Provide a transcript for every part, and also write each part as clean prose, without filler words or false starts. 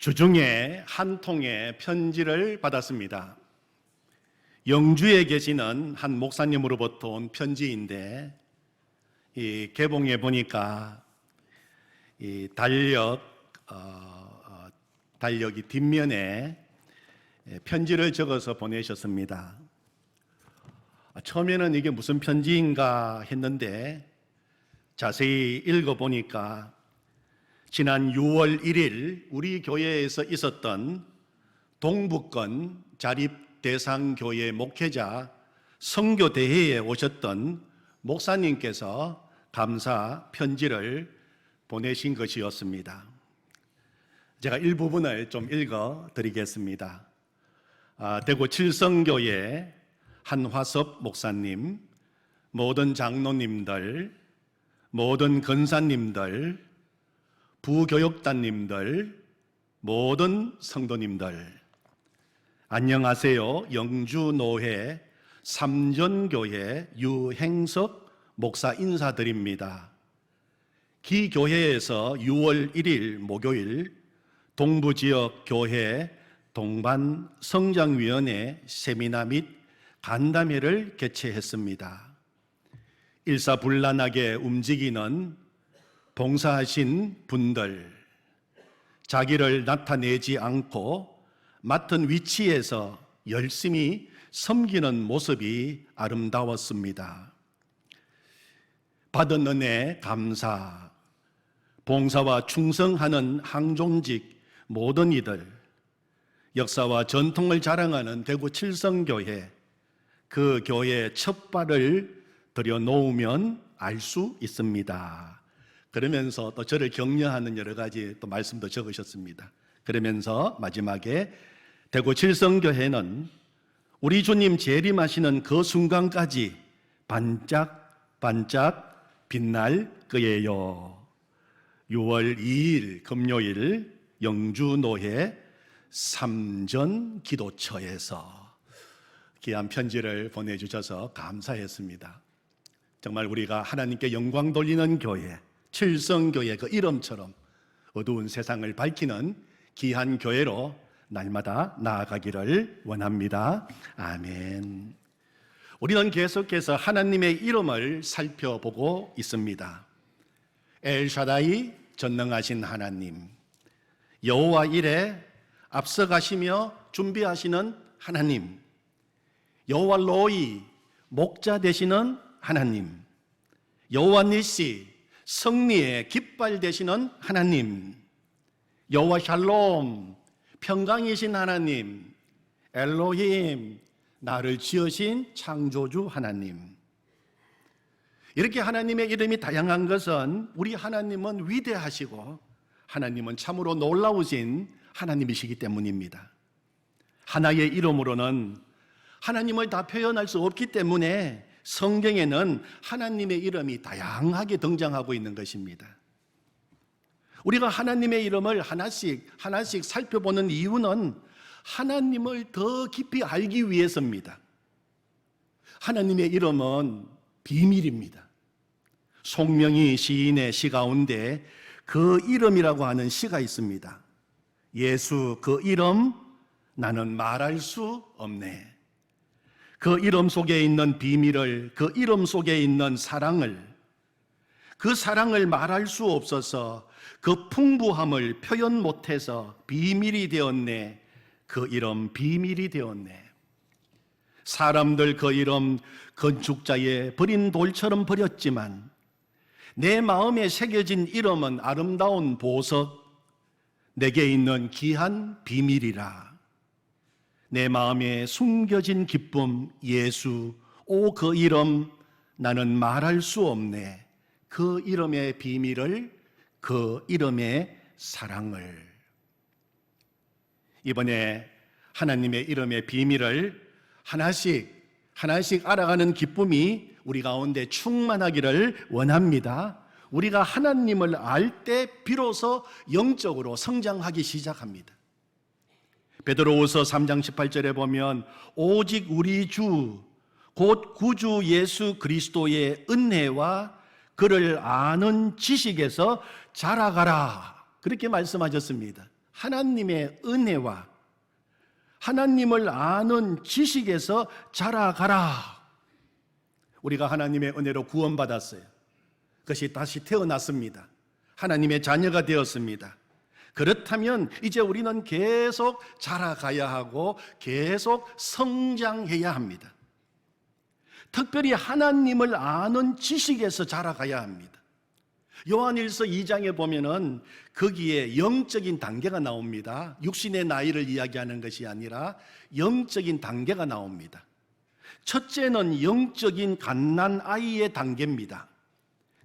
주중에 한 통의 편지를 받았습니다. 영주에 계시는 한 목사님으로부터 온 편지인데, 이 개봉해 보니까 이 달력이 뒷면에 편지를 적어서 보내셨습니다. 처음에는 이게 무슨 편지인가 했는데 자세히 읽어보니까 지난 6월 1일 우리 교회에서 있었던 동북권 자립대상교회 목회자 선교대회에 오셨던 목사님께서 감사 편지를 보내신 것이었습니다. 제가 일부분을 좀 읽어 드리겠습니다. 대구 칠성교회 한화섭 목사님, 모든 장로님들, 모든 권사님들, 부교육단님들, 모든 성도님들, 안녕하세요. 영주노회 삼전교회 유행석 목사 인사드립니다. 기교회에서 6월 1일 목요일 동부지역 교회 동반 성장위원회 세미나 및 간담회를 개최했습니다. 일사불란하게 움직이는 봉사하신 분들, 자기를 나타내지 않고 맡은 위치에서 열심히 섬기는 모습이 아름다웠습니다. 받은 은혜 감사, 봉사와 충성하는 항존직 모든 이들, 역사와 전통을 자랑하는 대구 칠성교회, 그 교회의 첫 발을 들여놓으면 알 수 있습니다. 그러면서 또 저를 격려하는 여러 가지 또 말씀도 적으셨습니다. 그러면서 마지막에 대구 칠성교회는 우리 주님 재림하시는 그 순간까지 반짝반짝 빛날 거예요. 6월 2일 금요일 영주노회 삼전 기도처에서 귀한 편지를 보내주셔서 감사했습니다. 정말 우리가 하나님께 영광 돌리는 교회, 칠성교회 그 이름처럼 어두운 세상을 밝히는 귀한 교회로 날마다 나아가기를 원합니다. 아멘. 우리는 계속해서 하나님의 이름을 살펴보고 있습니다. 엘샤다이 전능하신 하나님, 여호와 일에 앞서가시며 준비하시는 하나님, 여호와 로이 목자 되시는 하나님, 여호와 니시 승리의 깃발 되시는 하나님, 여호와 샬롬 평강이신 하나님, 엘로힘 나를 지으신 창조주 하나님. 이렇게 하나님의 이름이 다양한 것은 우리 하나님은 위대하시고 하나님은 참으로 놀라우신 하나님이시기 때문입니다. 하나의 이름으로는 하나님을 다 표현할 수 없기 때문에 성경에는 하나님의 이름이 다양하게 등장하고 있는 것입니다. 우리가 하나님의 이름을 하나씩 살펴보는 이유는 하나님을 더 깊이 알기 위해서입니다. 하나님의 이름은 비밀입니다. 송명희 시인의 시 가운데 그 이름이라고 하는 시가 있습니다. 예수 그 이름 나는 말할 수 없네. 그 이름 속에 있는 비밀을, 그 이름 속에 있는 사랑을, 그 사랑을 말할 수 없어서 그 풍부함을 표현 못해서 비밀이 되었네. 그 이름 비밀이 되었네. 사람들 그 이름 건축자의 버린 돌처럼 버렸지만 내 마음에 새겨진 이름은 아름다운 보석, 내게 있는 귀한 비밀이라. 내 마음에 숨겨진 기쁨 예수, 오 그 이름 나는 말할 수 없네. 그 이름의 비밀을, 그 이름의 사랑을. 이번에 하나님의 이름의 비밀을 하나씩 알아가는 기쁨이 우리 가운데 충만하기를 원합니다. 우리가 하나님을 알 때 비로소 영적으로 성장하기 시작합니다. 베드로후서 3장 18절에 보면 오직 우리 주 곧 구주 예수 그리스도의 은혜와 그를 아는 지식에서 자라가라, 그렇게 말씀하셨습니다. 하나님의 은혜와 하나님을 아는 지식에서 자라가라. 우리가 하나님의 은혜로 구원받았어요. 그것이 다시 태어났습니다. 하나님의 자녀가 되었습니다. 그렇다면 이제 우리는 계속 자라가야 하고 계속 성장해야 합니다. 특별히 하나님을 아는 지식에서 자라가야 합니다. 요한일서 2장에 보면은 거기에 영적인 단계가 나옵니다. 육신의 나이를 이야기하는 것이 아니라 영적인 단계가 나옵니다. 첫째는 영적인 갓난아이의 단계입니다.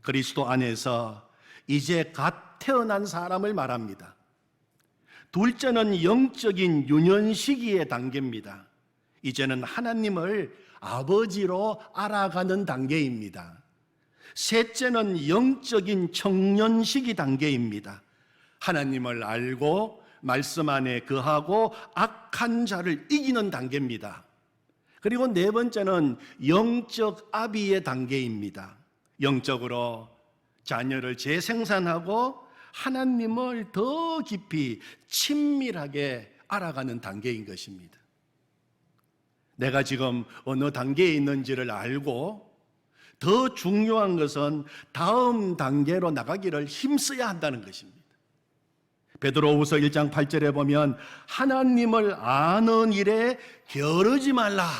그리스도 안에서 이제 갓 태어난 사람을 말합니다. 둘째는 영적인 유년 시기의 단계입니다. 이제는 하나님을 아버지로 알아가는 단계입니다. 셋째는 영적인 청년 시기 단계입니다. 하나님을 알고 말씀 안에 거하고 악한 자를 이기는 단계입니다. 그리고 네 번째는 영적 아비의 단계입니다. 영적으로 자녀를 재생산하고 하나님을 더 깊이 친밀하게 알아가는 단계인 것입니다. 내가 지금 어느 단계에 있는지를 알고 더 중요한 것은 다음 단계로 나가기를 힘써야 한다는 것입니다. 베드로후서 1장 8절에 보면 하나님을 아는 일에 게으르지 말라.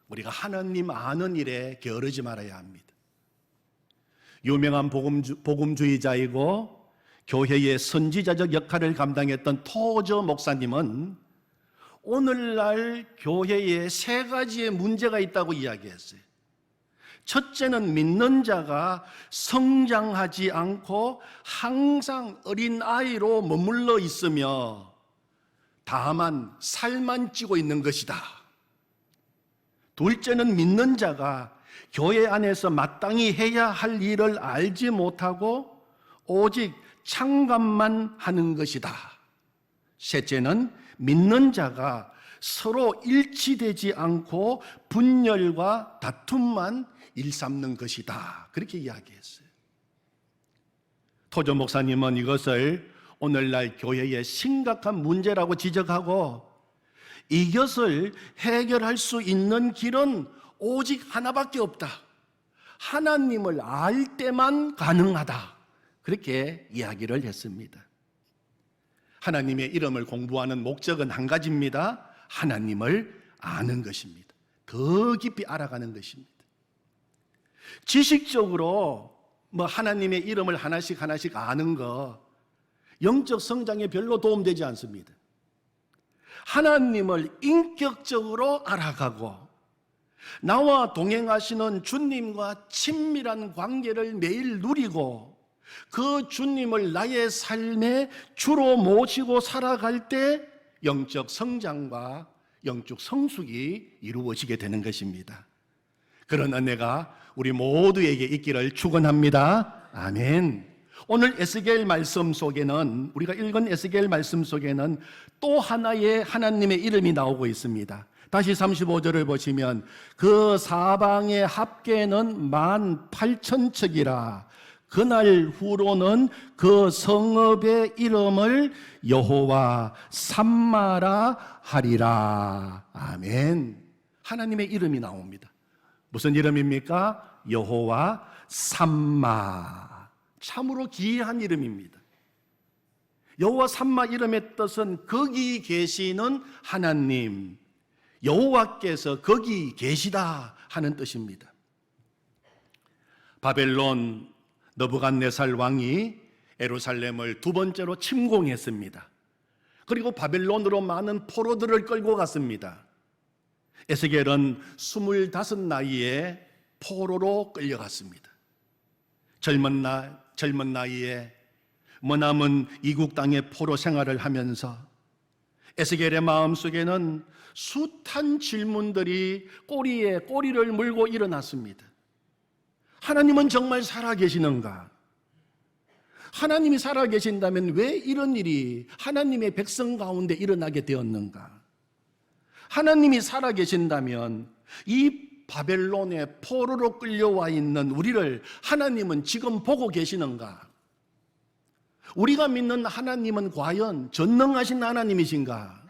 우리가 하나님 아는 일에 게으르지 말아야 합니다. 유명한 복음주의자이고 교회의 선지자적 역할을 감당했던 토저 목사님은 오늘날 교회에 세 가지의 문제가 있다고 이야기했어요. 첫째는 믿는 자가 성장하지 않고 항상 어린아이로 머물러 있으며 다만 살만 찌고 있는 것이다. 둘째는 믿는 자가 교회 안에서 마땅히 해야 할 일을 알지 못하고 오직 창간만 하는 것이다. 셋째는 믿는 자가 서로 일치되지 않고 분열과 다툼만 일삼는 것이다. 그렇게 이야기했어요. 토저 목사님은 이것을 오늘날 교회의 심각한 문제라고 지적하고 이것을 해결할 수 있는 길은 오직 하나밖에 없다. 하나님을 알 때만 가능하다. 그렇게 이야기를 했습니다. 하나님의 이름을 공부하는 목적은 한 가지입니다. 하나님을 아는 것입니다. 더 깊이 알아가는 것입니다. 지식적으로 하나님의 이름을 하나씩 아는 거 영적 성장에 별로 도움되지 않습니다. 하나님을 인격적으로 알아가고 나와 동행하시는 주님과 친밀한 관계를 매일 누리고 그 주님을 나의 삶의 주로 모시고 살아갈 때 영적 성장과 영적 성숙이 이루어지게 되는 것입니다. 그런 은혜가 우리 모두에게 있기를 축원합니다. 아멘. 오늘 에스겔 말씀 속에는 우리가 읽은 에스겔 말씀 속에는 또 하나의 하나님의 이름이 나오고 있습니다. 다시 35절을 보시면 그 사방의 합계는 18,000척이라 그날 후로는 그 성읍의 이름을 여호와 삼마라 하리라. 아멘. 하나님의 이름이 나옵니다. 무슨 이름입니까? 여호와 삼마. 참으로 기이한 이름입니다. 여호와 삼마 이름의 뜻은 거기 계시는 하나님, 여호와께서 거기 계시다 하는 뜻입니다. 바벨론 느부갓네살 왕이 예루살렘을 두 번째로 침공했습니다. 그리고 바벨론으로 많은 포로들을 끌고 갔습니다. 에스겔은 25 나이에 포로로 끌려갔습니다. 젊은 나이에 머나먼 이국 땅의 포로 생활을 하면서 에스겔의 마음속에는 숱한 질문들이 꼬리에 꼬리를 물고 일어났습니다. 하나님은 정말 살아계시는가? 하나님이 살아계신다면 왜 이런 일이 하나님의 백성 가운데 일어나게 되었는가? 하나님이 살아계신다면 이 바벨론의 포로로 끌려와 있는 우리를 하나님은 지금 보고 계시는가? 우리가 믿는 하나님은 과연 전능하신 하나님이신가?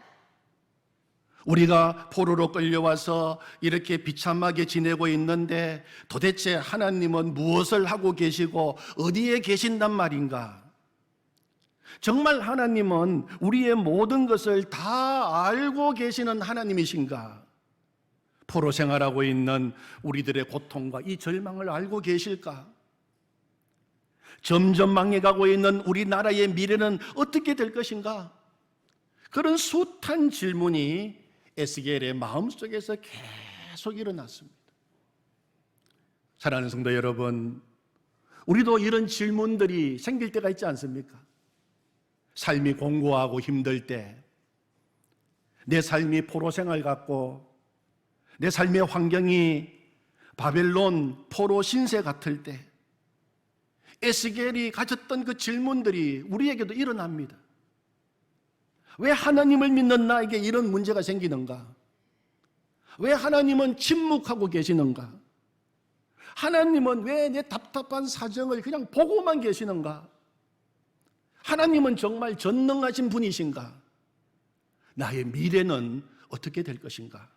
우리가 포로로 끌려와서 이렇게 비참하게 지내고 있는데 도대체 하나님은 무엇을 하고 계시고 어디에 계신단 말인가? 정말 하나님은 우리의 모든 것을 다 알고 계시는 하나님이신가? 포로 생활하고 있는 우리들의 고통과 이 절망을 알고 계실까? 점점 망해가고 있는 우리나라의 미래는 어떻게 될 것인가? 그런 숱한 질문이 에스겔의 마음속에서 계속 일어났습니다. 사랑하는 성도 여러분, 우리도 이런 질문들이 생길 때가 있지 않습니까? 삶이 공고하고 힘들 때, 내 삶이 포로 생활 같고 내 삶의 환경이 바벨론 포로 신세 같을 때 에스겔이 가졌던 그 질문들이 우리에게도 일어납니다. 왜 하나님을 믿는 나에게 이런 문제가 생기는가? 왜 하나님은 침묵하고 계시는가? 하나님은 왜 내 답답한 사정을 그냥 보고만 계시는가? 하나님은 정말 전능하신 분이신가? 나의 미래는 어떻게 될 것인가?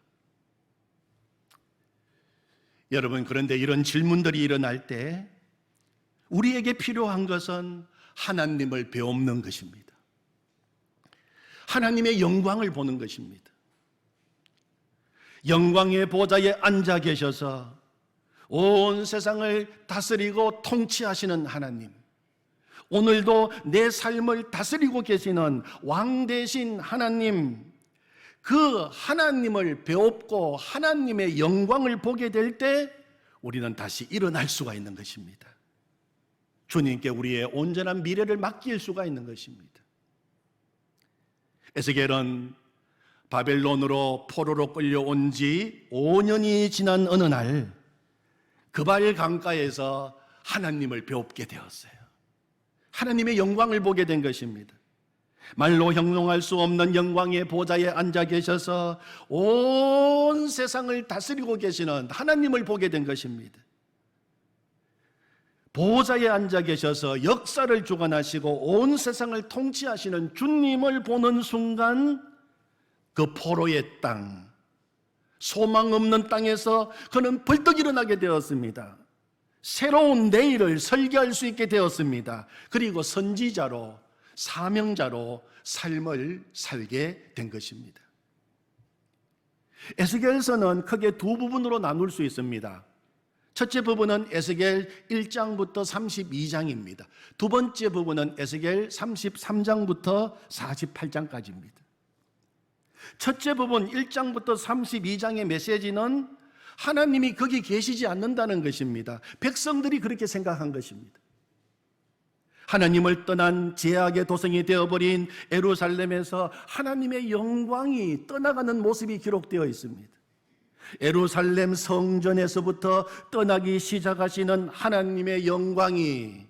여러분, 그런데 이런 질문들이 일어날 때 우리에게 필요한 것은 하나님을 배우는 것입니다. 하나님의 영광을 보는 것입니다. 영광의 보좌에 앉아 계셔서 온 세상을 다스리고 통치하시는 하나님, 오늘도 내 삶을 다스리고 계시는 왕 대신 하나님, 그 하나님을 배웁고 하나님의 영광을 보게 될 때 우리는 다시 일어날 수가 있는 것입니다. 주님께 우리의 온전한 미래를 맡길 수가 있는 것입니다. 에스겔은 바벨론으로 포로로 끌려온 지 5년이 지난 어느 날 그발 강가에서 하나님을 배웁게 되었어요. 하나님의 영광을 보게 된 것입니다. 말로 형용할 수 없는 영광의 보좌에 앉아 계셔서 온 세상을 다스리고 계시는 하나님을 보게 된 것입니다. 보좌에 앉아 계셔서 역사를 주관하시고 온 세상을 통치하시는 주님을 보는 순간 그 포로의 땅, 소망 없는 땅에서 그는 벌떡 일어나게 되었습니다. 새로운 내일을 설계할 수 있게 되었습니다. 그리고 선지자로, 사명자로 삶을 살게 된 것입니다. 에스겔서는 크게 두 부분으로 나눌 수 있습니다. 첫째 부분은 에스겔 1장부터 32장입니다. 두 번째 부분은 에스겔 33장부터 48장까지입니다. 첫째 부분 1장부터 32장의 메시지는 하나님이 거기 계시지 않는다는 것입니다. 백성들이 그렇게 생각한 것입니다. 하나님을 떠난 제약의 도성이 되어버린 예루살렘에서 하나님의 영광이 떠나가는 모습이 기록되어 있습니다. 예루살렘 성전에서부터 떠나기 시작하시는 하나님의 영광이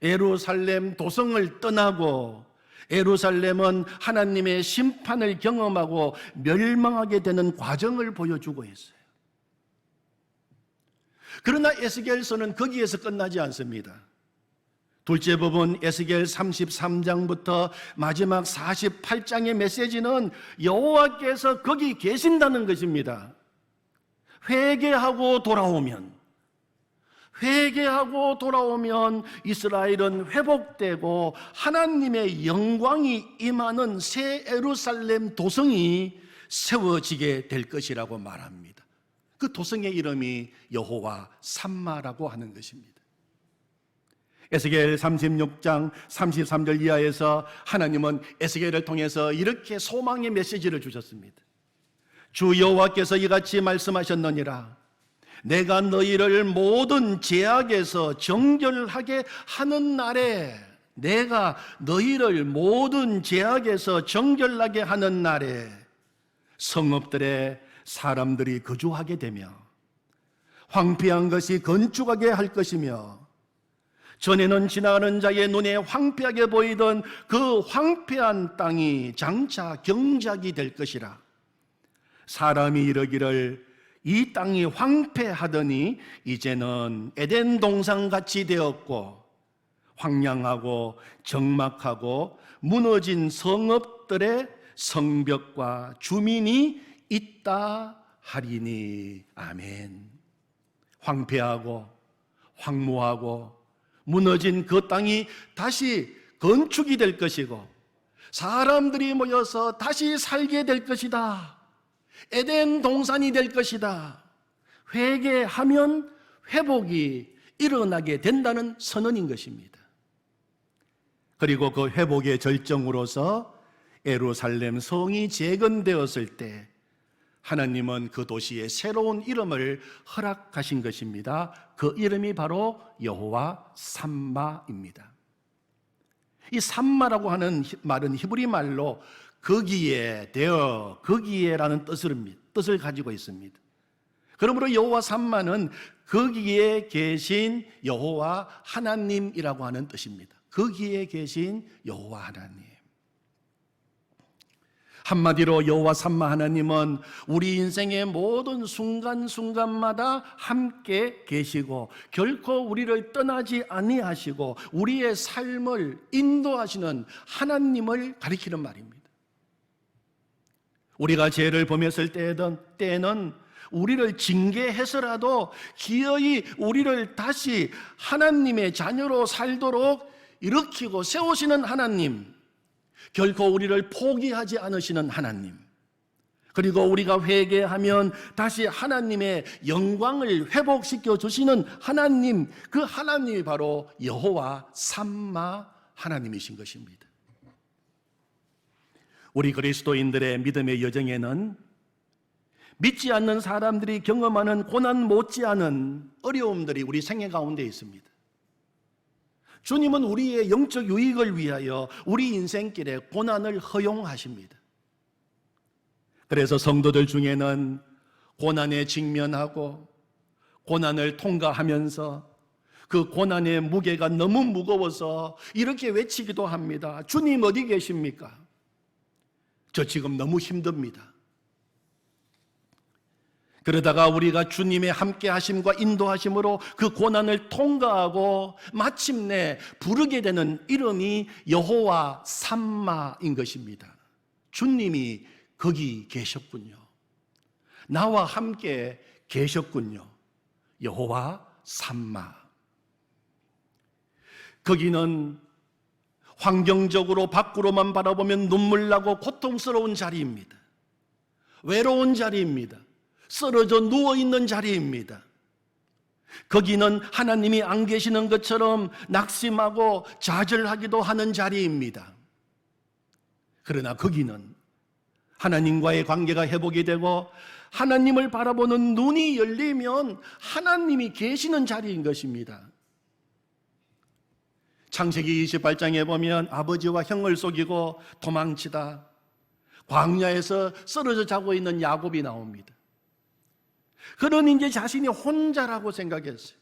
예루살렘 도성을 떠나고 예루살렘은 하나님의 심판을 경험하고 멸망하게 되는 과정을 보여주고 있어요. 그러나 에스겔서는 거기에서 끝나지 않습니다. 둘째 부분 에스겔 33장부터 마지막 48장의 메시지는 여호와께서 거기 계신다는 것입니다. 회개하고 돌아오면 이스라엘은 회복되고 하나님의 영광이 임하는 새 예루살렘 도성이 세워지게 될 것이라고 말합니다. 그 도성의 이름이 여호와 삼마라고 하는 것입니다. 에스겔 36장 33절 이하에서 하나님은 에스겔을 통해서 이렇게 소망의 메시지를 주셨습니다. 주 여호와께서 이같이 말씀하셨느니라. 내가 너희를 모든 제약에서 정결하게 하는 날에, 내가 너희를 모든 제약에서 정결하게 하는 날에 성읍들에 사람들이 거주하게 되며 황폐한 것이 건축하게 할 것이며 전에는 지나가는 자의 눈에 황폐하게 보이던 그 황폐한 땅이 장차 경작이 될 것이라. 사람이 이르기를 이 땅이 황폐하더니 이제는 에덴 동산같이 되었고 황량하고 적막하고 무너진 성읍들의 성벽과 주민이 있다 하리니. 아멘. 황폐하고 황무하고 무너진 그 땅이 다시 건축이 될 것이고 사람들이 모여서 다시 살게 될 것이다. 에덴 동산이 될 것이다. 회개하면 회복이 일어나게 된다는 선언인 것입니다. 그리고 그 회복의 절정으로서 예루살렘 성이 재건되었을 때 하나님은 그 도시에 새로운 이름을 허락하신 것입니다. 그 이름이 바로 여호와 삼마입니다. 이 삼마라고 하는 말은 히브리 말로 거기에 되어 거기에라는 뜻을 가지고 있습니다. 그러므로 여호와 삼마는 거기에 계신 여호와 하나님이라고 하는 뜻입니다. 거기에 계신 여호와 하나님. 한마디로 여호와 삼마 하나님은 우리 인생의 모든 순간순간마다 함께 계시고 결코 우리를 떠나지 아니하시고 우리의 삶을 인도하시는 하나님을 가리키는 말입니다. 우리가 죄를 범했을 때에는 우리를 징계해서라도 기어이 우리를 다시 하나님의 자녀로 살도록 일으키고 세우시는 하나님, 결코 우리를 포기하지 않으시는 하나님, 그리고 우리가 회개하면 다시 하나님의 영광을 회복시켜 주시는 하나님, 그 하나님이 바로 여호와 삼마 하나님이신 것입니다. 우리 그리스도인들의 믿음의 여정에는 믿지 않는 사람들이 경험하는 고난 못지않은 어려움들이 우리 생애 가운데 있습니다. 주님은 우리의 영적 유익을 위하여 우리 인생길에 고난을 허용하십니다. 그래서 성도들 중에는 고난에 직면하고 고난을 통과하면서 그 고난의 무게가 너무 무거워서 이렇게 외치기도 합니다. 주님 어디 계십니까? 저 지금 너무 힘듭니다. 그러다가 우리가 주님의 함께 하심과 인도하심으로 그 고난을 통과하고 마침내 부르게 되는 이름이 여호와 삼마인 것입니다. 주님이 거기 계셨군요. 나와 함께 계셨군요. 여호와 삼마. 거기는 환경적으로 밖으로만 바라보면 눈물 나고 고통스러운 자리입니다. 외로운 자리입니다. 쓰러져 누워있는 자리입니다. 거기는 하나님이 안 계시는 것처럼 낙심하고 좌절하기도 하는 자리입니다. 그러나 거기는 하나님과의 관계가 회복이 되고 하나님을 바라보는 눈이 열리면 하나님이 계시는 자리인 것입니다. 창세기 28장에 보면 아버지와 형을 속이고 도망치다 광야에서 쓰러져 자고 있는 야곱이 나옵니다. 그는 이제 자신이 혼자라고 생각했어요.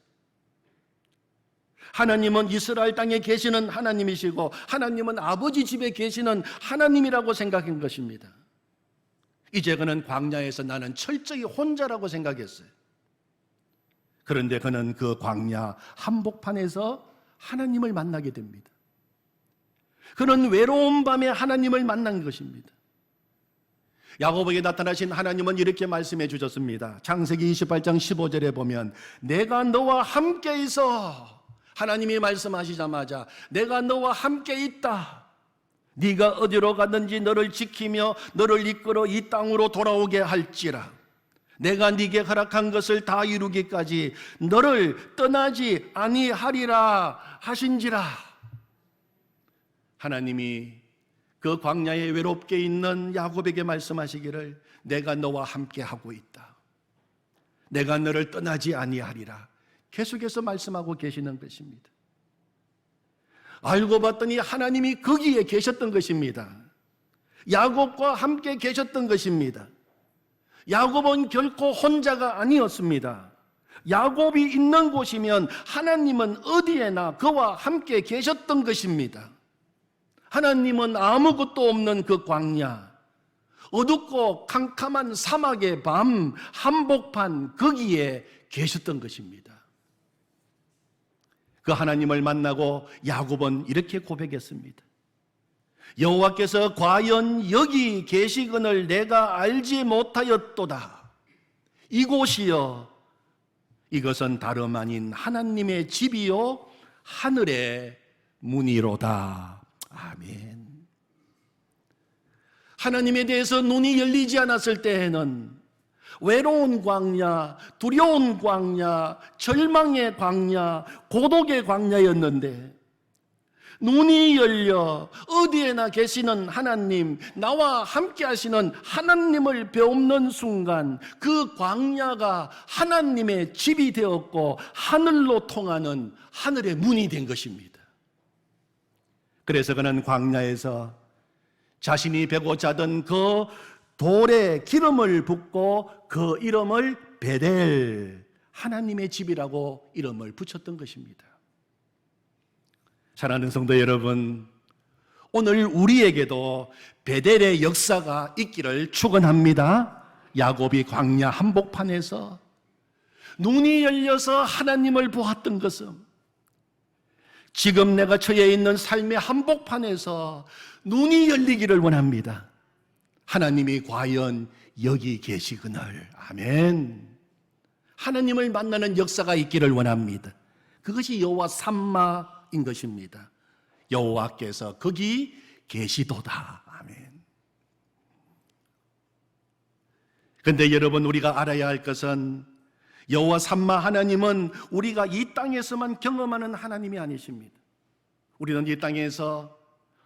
하나님은 이스라엘 땅에 계시는 하나님이시고 하나님은 아버지 집에 계시는 하나님이라고 생각한 것입니다. 이제 그는 광야에서 나는 철저히 혼자라고 생각했어요. 그런데 그는 그 광야 한복판에서 하나님을 만나게 됩니다. 그는 외로운 밤에 하나님을 만난 것입니다. 야곱에게 나타나신 하나님은 이렇게 말씀해 주셨습니다. 창세기 28장 15절에 보면 내가 너와 함께 있어. 하나님이 말씀하시자마자 내가 너와 함께 있다. 네가 어디로 가든지 너를 지키며 너를 이끌어 이 땅으로 돌아오게 할지라. 내가 네게 허락한 것을 다 이루기까지 너를 떠나지 아니하리라 하신지라. 하나님이 그 광야에 외롭게 있는 야곱에게 말씀하시기를 내가 너와 함께 하고 있다. 내가 너를 떠나지 아니하리라. 계속해서 말씀하고 계시는 것입니다. 알고 봤더니 하나님이 거기에 계셨던 것입니다. 야곱과 함께 계셨던 것입니다. 야곱은 결코 혼자가 아니었습니다. 야곱이 있는 곳이면 하나님은 어디에나 그와 함께 계셨던 것입니다. 하나님은 아무것도 없는 그 광야, 어둡고 캄캄한 사막의 밤 한복판 거기에 계셨던 것입니다. 그 하나님을 만나고 야곱은 이렇게 고백했습니다. 여호와께서 과연 여기 계시거늘 내가 알지 못하였도다. 이곳이여 이것은 다름 아닌 하나님의 집이요 하늘의 문이로다. 아멘. 하나님에 대해서 눈이 열리지 않았을 때에는 외로운 광야, 두려운 광야, 절망의 광야, 고독의 광야였는데 눈이 열려 어디에나 계시는 하나님, 나와 함께 하시는 하나님을 배우는 순간 그 광야가 하나님의 집이 되었고 하늘로 통하는 하늘의 문이 된 것입니다. 그래서 그는 광야에서 자신이 베고 자던 그 돌에 기름을 붓고 그 이름을 베델, 하나님의 집이라고 이름을 붙였던 것입니다. 사랑하는 성도 여러분, 오늘 우리에게도 베델의 역사가 있기를 축원합니다. 야곱이 광야 한복판에서 눈이 열려서 하나님을 보았던 것은 지금 내가 처해 있는 삶의 한복판에서 눈이 열리기를 원합니다. 하나님이 과연 여기 계시거늘. 아멘. 하나님을 만나는 역사가 있기를 원합니다. 그것이 여호와 삼마인 것입니다. 여호와께서 거기 계시도다. 아멘. 그런데 여러분, 우리가 알아야 할 것은 여호와 삼마 하나님은 우리가 이 땅에서만 경험하는 하나님이 아니십니다. 우리는 이 땅에서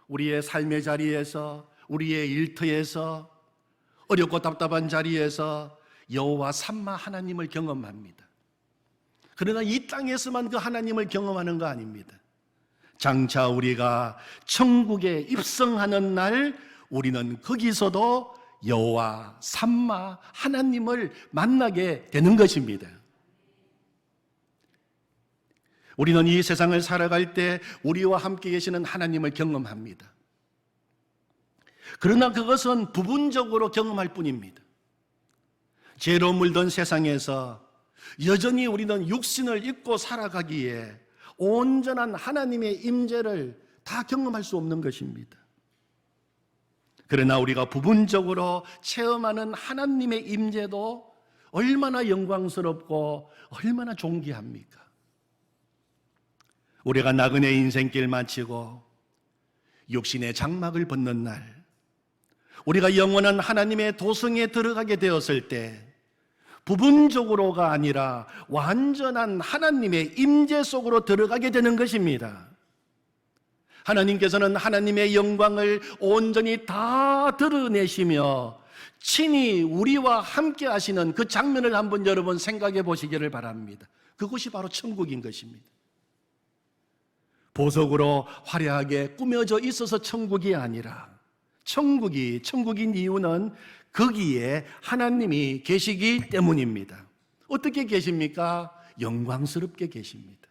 우리의 삶의 자리에서, 우리의 일터에서, 어렵고 답답한 자리에서 여호와 삼마 하나님을 경험합니다. 그러나 이 땅에서만 그 하나님을 경험하는 거 아닙니다. 장차 우리가 천국에 입성하는 날 우리는 거기서도 여호와 삼마 하나님을 만나게 되는 것입니다. 우리는 이 세상을 살아갈 때 우리와 함께 계시는 하나님을 경험합니다. 그러나 그것은 부분적으로 경험할 뿐입니다. 죄로 물든 세상에서 여전히 우리는 육신을 입고 살아가기에 온전한 하나님의 임재를 다 경험할 수 없는 것입니다. 그러나 우리가 부분적으로 체험하는 하나님의 임재도 얼마나 영광스럽고 얼마나 존귀합니까? 우리가 나그네 인생길 마치고 육신의 장막을 벗는 날, 우리가 영원한 하나님의 도성에 들어가게 되었을 때 부분적으로가 아니라 완전한 하나님의 임재 속으로 들어가게 되는 것입니다. 하나님께서는 하나님의 영광을 온전히 다 드러내시며 친히 우리와 함께 하시는 그 장면을 한번 여러분 생각해 보시기를 바랍니다. 그것이 바로 천국인 것입니다. 보석으로 화려하게 꾸며져 있어서 천국이 아니라 천국인 이유는 거기에 하나님이 계시기 때문입니다. 어떻게 계십니까? 영광스럽게 계십니다.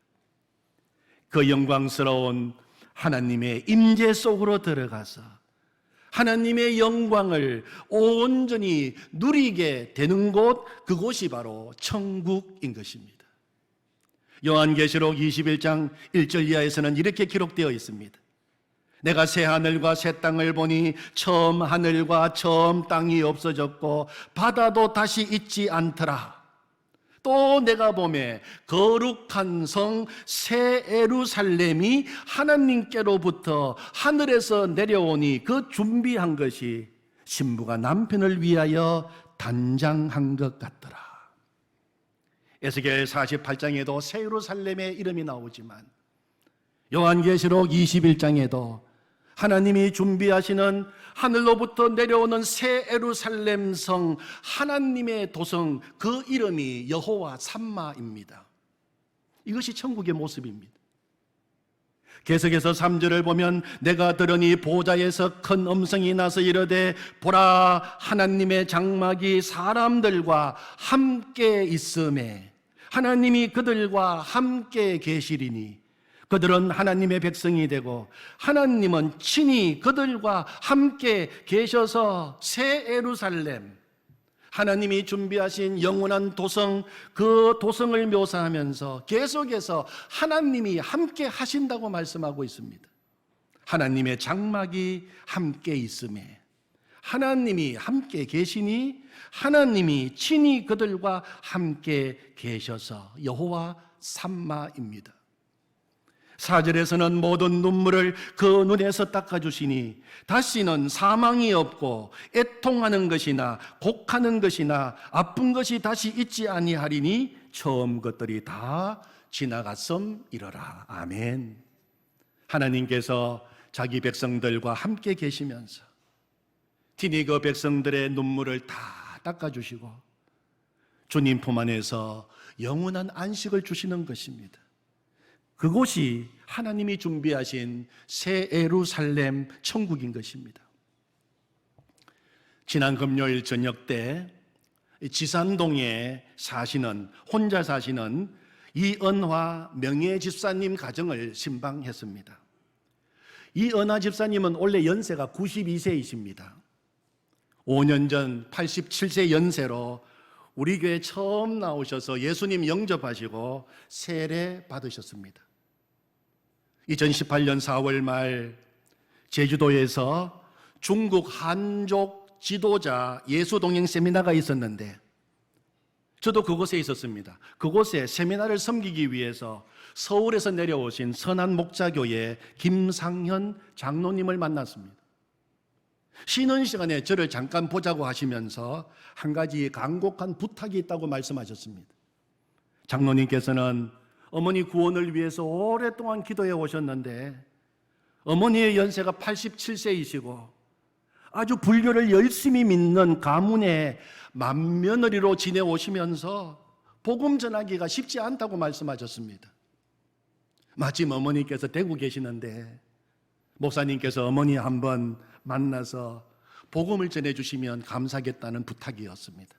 그 영광스러운 하나님의 임재 속으로 들어가서 하나님의 영광을 온전히 누리게 되는 곳, 그곳이 바로 천국인 것입니다. 요한계시록 21장 1절 이하에서는 이렇게 기록되어 있습니다. 내가 새 하늘과 새 땅을 보니 처음 하늘과 처음 땅이 없어졌고 바다도 다시 있지 않더라. 또 내가 보매 거룩한 성 새 예루살렘이 하나님께로부터 하늘에서 내려오니 그 준비한 것이 신부가 남편을 위하여 단장한 것 같더라. 에스겔 48장에도 새 예루살렘의 이름이 나오지만 요한계시록 21장에도 하나님이 준비하시는 하늘로부터 내려오는 새 예루살렘 성, 하나님의 도성, 그 이름이 여호와 삼마입니다. 이것이 천국의 모습입니다. 계속해서 3절을 보면 내가 들으니 보좌에서 큰 음성이 나서 이르되 보라, 하나님의 장막이 사람들과 함께 있음에 하나님이 그들과 함께 계시리니 그들은 하나님의 백성이 되고 하나님은 친히 그들과 함께 계셔서 새 예루살렘, 하나님이 준비하신 영원한 도성, 그 도성을 묘사하면서 계속해서 하나님이 함께 하신다고 말씀하고 있습니다. 하나님의 장막이 함께 있음에, 하나님이 함께 계시니 하나님이 친히 그들과 함께 계셔서 여호와 삼마입니다. 4절에서는 모든 눈물을 그 눈에서 닦아주시니 다시는 사망이 없고 애통하는 것이나 곡하는 것이나 아픈 것이 다시 있지 아니하리니 처음 것들이 다 지나갔음이러라. 아멘. 하나님께서 자기 백성들과 함께 계시면서 디니거 백성들의 눈물을 다 닦아주시고 주님 품 안에서 영원한 안식을 주시는 것입니다. 그곳이 하나님이 준비하신 새 예루살렘 천국인 것입니다. 지난 금요일 저녁 때 지산동에 혼자 사시는 이은화 명예 집사님 가정을 신방했습니다. 이은화 집사님은 원래 연세가 92세이십니다. 5년 전 87세 연세로 우리 교회 처음 나오셔서 예수님 영접하시고 세례 받으셨습니다. 2018년 4월 말 제주도에서 중국 한족 지도자 예수동행 세미나가 있었는데 저도 그곳에 있었습니다. 그곳에 세미나를 섬기기 위해서 서울에서 내려오신 선한 목자교회 김상현 장로님을 만났습니다. 쉬는 시간에 저를 잠깐 보자고 하시면서 한 가지 간곡한 부탁이 있다고 말씀하셨습니다. 장로님께서는 어머니 구원을 위해서 오랫동안 기도해 오셨는데 어머니의 연세가 87세이시고 아주 불교를 열심히 믿는 가문의 맏며느리로 지내오시면서 복음 전하기가 쉽지 않다고 말씀하셨습니다. 마침 어머니께서 대구 계시는데 목사님께서 어머니 한번 만나서 복음을 전해주시면 감사하겠다는 부탁이었습니다.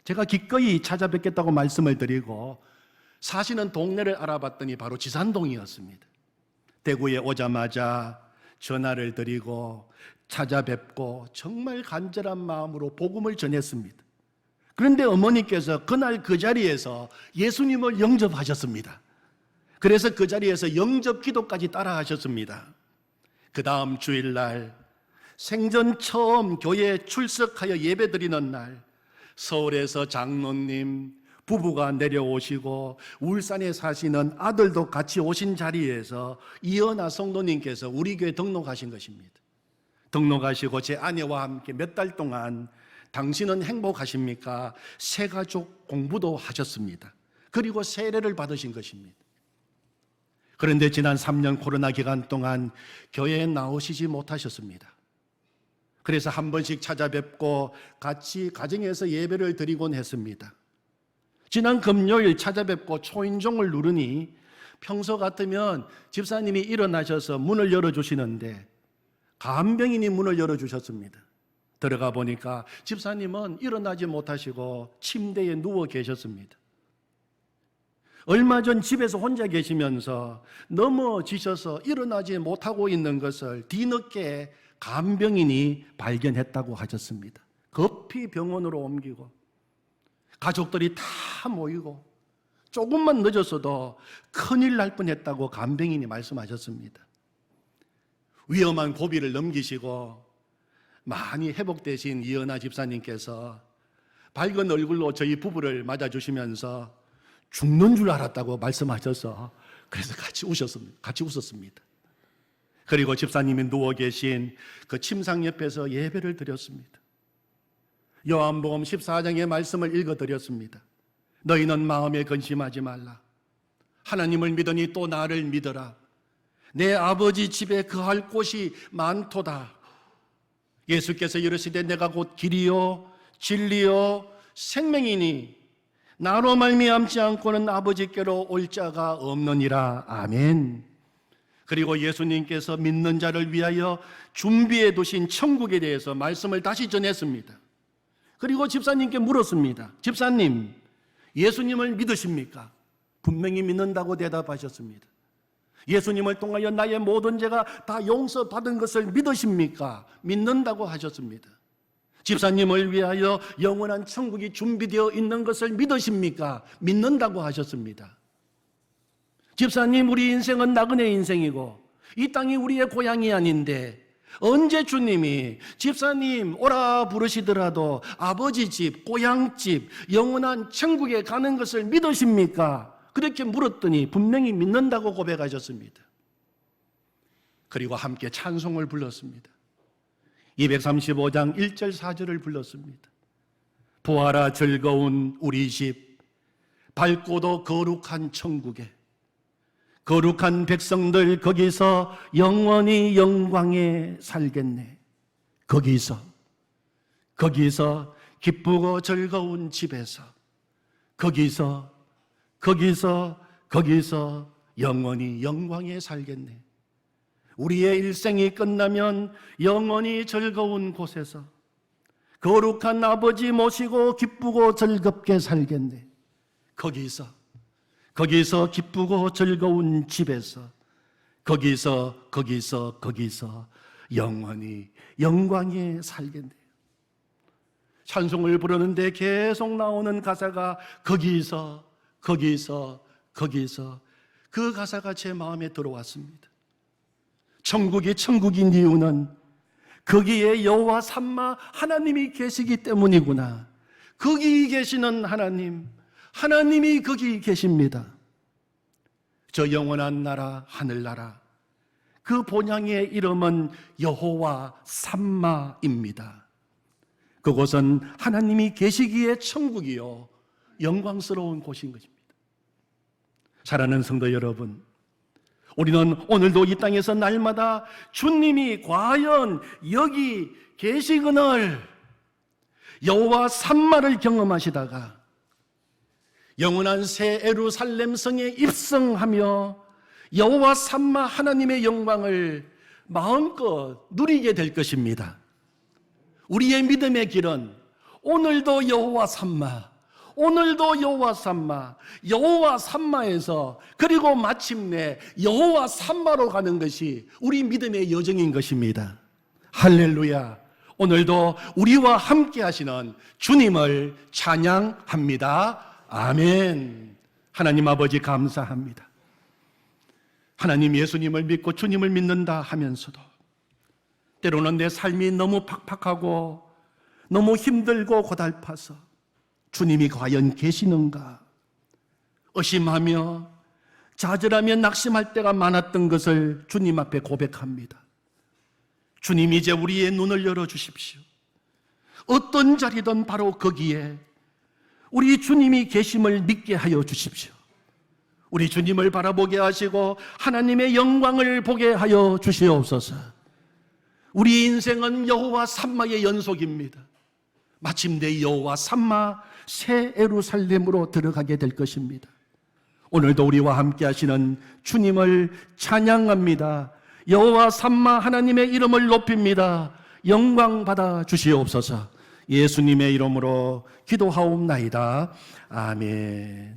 제가 기꺼이 찾아뵙겠다고 말씀을 드리고 사시는 동네를 알아봤더니 바로 지산동이었습니다. 대구에 오자마자 전화를 드리고 찾아뵙고 정말 간절한 마음으로 복음을 전했습니다. 그런데 어머니께서 그날 그 자리에서 예수님을 영접하셨습니다. 그래서 그 자리에서 영접 기도까지 따라하셨습니다. 그 다음 주일날 생전 처음 교회에 출석하여 예배드리는 날 서울에서 장로님 부부가 내려오시고 울산에 사시는 아들도 같이 오신 자리에서 이은하 성도님께서 우리 교회 등록하신 것입니다. 등록하시고 제 아내와 함께 몇 달 동안 당신은 행복하십니까? 새가족 공부도 하셨습니다. 그리고 세례를 받으신 것입니다. 그런데 지난 3년 코로나 기간 동안 교회에 나오시지 못하셨습니다. 그래서 한 번씩 찾아뵙고 같이 가정에서 예배를 드리곤 했습니다. 지난 금요일 찾아뵙고 초인종을 누르니 평소 같으면 집사님이 일어나셔서 문을 열어주시는데 간병인이 문을 열어주셨습니다. 들어가 보니까 집사님은 일어나지 못하시고 침대에 누워 계셨습니다. 얼마 전 집에서 혼자 계시면서 넘어지셔서 일어나지 못하고 있는 것을 뒤늦게 간병인이 발견했다고 하셨습니다. 급히 병원으로 옮기고 가족들이 다 모이고 조금만 늦었어도 큰일 날 뻔했다고 간병인이 말씀하셨습니다. 위험한 고비를 넘기시고 많이 회복되신 이은하 집사님께서 밝은 얼굴로 저희 부부를 맞아주시면서 죽는 줄 알았다고 말씀하셔서 그래서 같이 웃었습니다. 그리고 집사님이 누워 계신 그 침상 옆에서 예배를 드렸습니다. 요한복음 14장의 말씀을 읽어드렸습니다. 너희는 마음에 근심하지 말라. 하나님을 믿으니 또 나를 믿어라. 내 아버지 집에 거할 곳이 많도다. 예수께서 이르시되 내가 곧 길이요 진리요 생명이니 나로 말미암지 않고는 아버지께로 올 자가 없느니라. 아멘. 그리고 예수님께서 믿는 자를 위하여 준비해 두신 천국에 대해서 말씀을 다시 전했습니다. 그리고 집사님께 물었습니다. 집사님, 예수님을 믿으십니까? 분명히 믿는다고 대답하셨습니다. 예수님을 통하여 나의 모든 죄가 다 용서받은 것을 믿으십니까? 믿는다고 하셨습니다. 집사님을 위하여 영원한 천국이 준비되어 있는 것을 믿으십니까? 믿는다고 하셨습니다. 집사님, 우리 인생은 나그네 인생이고 이 땅이 우리의 고향이 아닌데 언제 주님이 집사님 오라 부르시더라도 아버지 집, 고향집, 영원한 천국에 가는 것을 믿으십니까? 그렇게 물었더니 분명히 믿는다고 고백하셨습니다. 그리고 함께 찬송을 불렀습니다. 235장 1절 4절을 불렀습니다. 보아라 즐거운 우리 집, 밝고도 거룩한 천국에 거룩한 백성들 거기서 영원히 영광에 살겠네. 거기서 기쁘고 즐거운 집에서 거기서 영원히 영광에 살겠네. 우리의 일생이 끝나면 영원히 즐거운 곳에서 거룩한 아버지 모시고 기쁘고 즐겁게 살겠네. 거기서 기쁘고 즐거운 집에서 거기서 영원히 영광에 살겠네. 찬송을 부르는데 계속 나오는 가사가 거기서 그 가사가 제 마음에 들어왔습니다. 천국이 천국인 이유는 거기에 여호와 삼마 하나님이 계시기 때문이구나. 거기 계시는 하나님이 거기 계십니다. 저 영원한 나라, 하늘나라, 그 본향의 이름은 여호와 삼마입니다. 그곳은 하나님이 계시기에 천국이요 영광스러운 곳인 것입니다. 사랑하는 성도 여러분, 우리는 오늘도 이 땅에서 날마다 주님이 과연 여기 계시거늘 여호와 삼마를 경험하시다가 영원한 새 예루살렘 성에 입성하며 여호와 삼마 하나님의 영광을 마음껏 누리게 될 것입니다. 우리의 믿음의 길은 오늘도 여호와 삼마, 여호와 삼마에서 그리고 마침내 여호와 삼마로 가는 것이 우리 믿음의 여정인 것입니다. 할렐루야. 오늘도 우리와 함께 하시는 주님을 찬양합니다. 아멘. 하나님 아버지 감사합니다. 하나님 예수님을 믿고 주님을 믿는다 하면서도 때로는 내 삶이 너무 팍팍하고 너무 힘들고 고달파서 주님이 과연 계시는가 의심하며 좌절하며 낙심할 때가 많았던 것을 주님 앞에 고백합니다. 주님, 이제 우리의 눈을 열어주십시오. 어떤 자리든 바로 거기에 우리 주님이 계심을 믿게 하여 주십시오. 우리 주님을 바라보게 하시고 하나님의 영광을 보게 하여 주시옵소서. 우리 인생은 여호와 삼마의 연속입니다. 마침내 여호와 삼마 새 예루살렘으로 들어가게 될 것입니다. 오늘도 우리와 함께 하시는 주님을 찬양합니다. 여호와 삼마 하나님의 이름을 높입니다. 영광 받아 주시옵소서. 예수님의 이름으로 기도하옵나이다. 아멘.